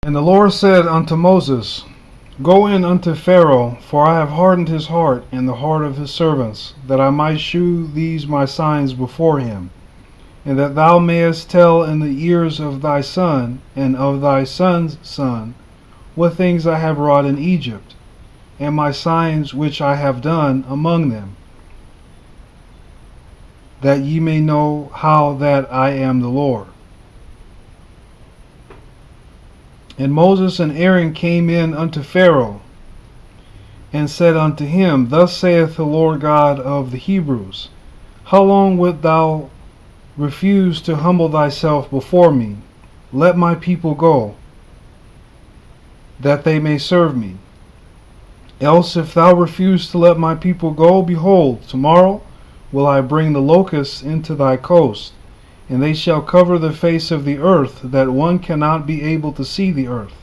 And the Lord said unto Moses, Go in unto Pharaoh, for I have hardened his heart and the heart of his servants, that I might shew these my signs before him, and that thou mayest tell in the ears of thy son and of thy son's son what things I have wrought in Egypt, and my signs which I have done among them, that ye may know how that I am the Lord. And Moses and Aaron came in unto Pharaoh, and said unto him, Thus saith the Lord God of the Hebrews, How long wilt thou refuse to humble thyself before me? Let my people go, that they may serve me. Else if thou refuse to let my people go, behold, tomorrow will I bring the locusts into thy coast, and they shall cover the face of the earth, that one cannot be able to see the earth.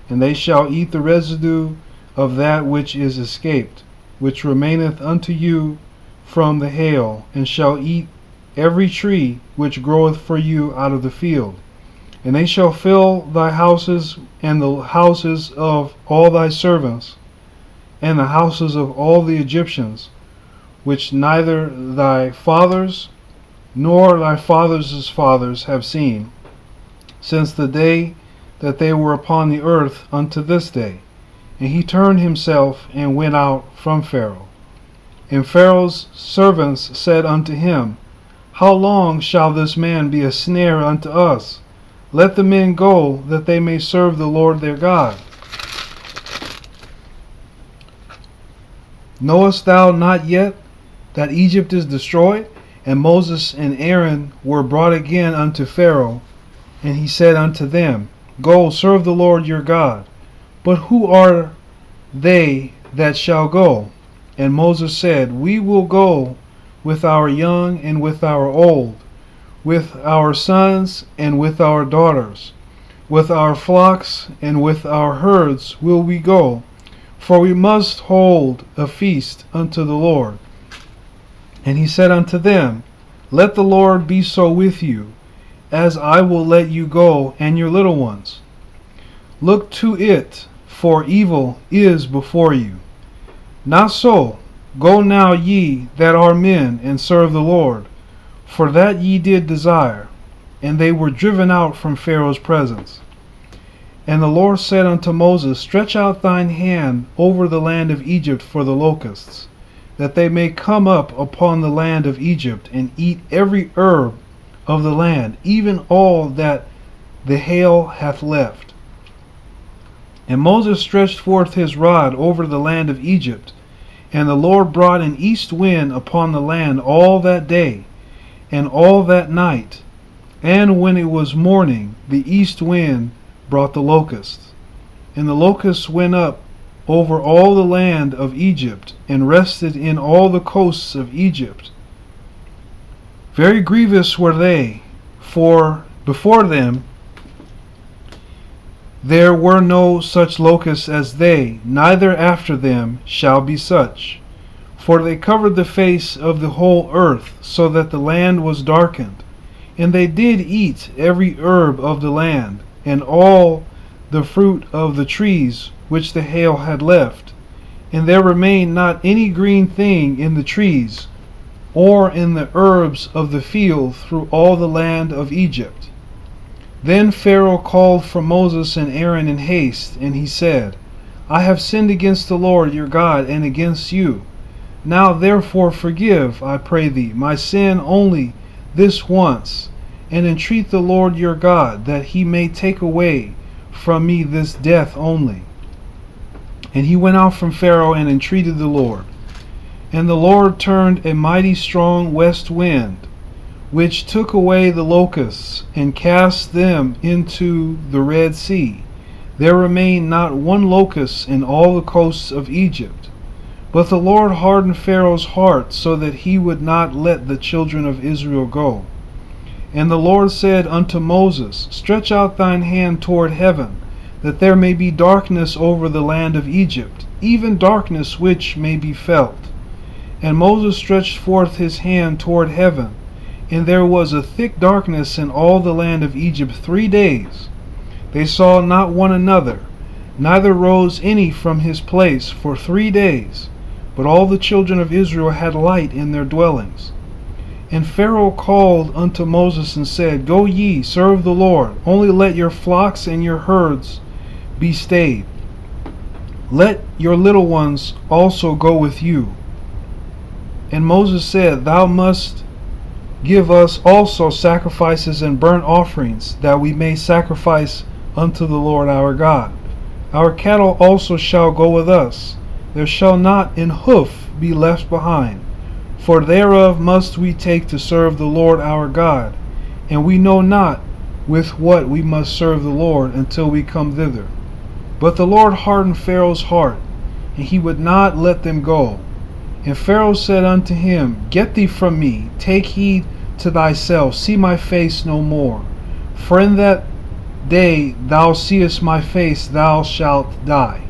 And they shall eat the residue of that which is escaped, which remaineth unto you from the hail, and shall eat every tree which groweth for you out of the field. And they shall fill thy houses, and the houses of all thy servants, and the houses of all the Egyptians, which neither thy fathers nor thy fathers' fathers have seen, since the day that they were upon the earth unto this day. And he turned himself and went out from Pharaoh. And Pharaoh's servants said unto him, How long shall this man be a snare unto us? Let the men go, that they may serve the Lord their God. Knowest thou not yet that Egypt is destroyed? And Moses and Aaron were brought again unto Pharaoh, and he said unto them, Go, serve the Lord your God. But who are they that shall go? And Moses said, We will go with our young and with our old, with our sons and with our daughters, with our flocks and with our herds will we go, for we must hold a feast unto the Lord. And he said unto them, Let the Lord be so with you, as I will let you go and your little ones. Look to it, for evil is before you. Not so. Go now ye that are men, and serve the Lord, for that ye did desire. And they were driven out from Pharaoh's presence. And the Lord said unto Moses, Stretch out thine hand over the land of Egypt for the locusts, that they may come up upon the land of Egypt, and eat every herb of the land, even all that the hail hath left. And Moses stretched forth his rod over the land of Egypt, and the Lord brought an east wind upon the land all that day, and all that night. And when it was morning, the east wind brought the locusts. And the locusts went up over all the land of Egypt, and rested in all the coasts of Egypt. Very grievous were they, for before them there were no such locusts as they, neither after them shall be such. For they covered the face of the whole earth, so that the land was darkened. And they did eat every herb of the land, and all the fruit of the trees which the hail had left. And there remained not any green thing in the trees, or in the herbs of the field through all the land of Egypt. Then Pharaoh called for Moses and Aaron in haste, and he said, I have sinned against the Lord your God, and against you. Now therefore forgive, I pray thee, my sin only this once, and entreat the Lord your God, that he may take away from me this death only. And he went out from Pharaoh and entreated the Lord. And the Lord turned a mighty strong west wind, which took away the locusts, and cast them into the Red Sea. There remained not one locust in all the coasts of Egypt. But the Lord hardened Pharaoh's heart, so that he would not let the children of Israel go. And the Lord said unto Moses, Stretch out thine hand toward heaven, that there may be darkness over the land of Egypt, even darkness which may be felt. And Moses stretched forth his hand toward heaven, and there was a thick darkness in all the land of Egypt 3 days. They saw not one another, neither rose any from his place for 3 days. But all the children of Israel had light in their dwellings. And Pharaoh called unto Moses and said, Go ye, serve the Lord, only let your flocks and your herds be stayed. Let your little ones also go with you. And Moses said, Thou must give us also sacrifices and burnt offerings, that we may sacrifice unto the Lord our God. Our cattle also shall go with us. There shall not an hoof be left behind. For thereof must we take to serve the Lord our God. And we know not with what we must serve the Lord until we come thither. But the Lord hardened Pharaoh's heart, and he would not let them go. And Pharaoh said unto him, Get thee from me, take heed to thyself, see my face no more. For in that day thou seest my face, thou shalt die.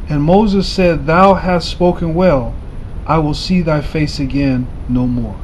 And Moses said, Thou hast spoken well, I will see thy face again no more.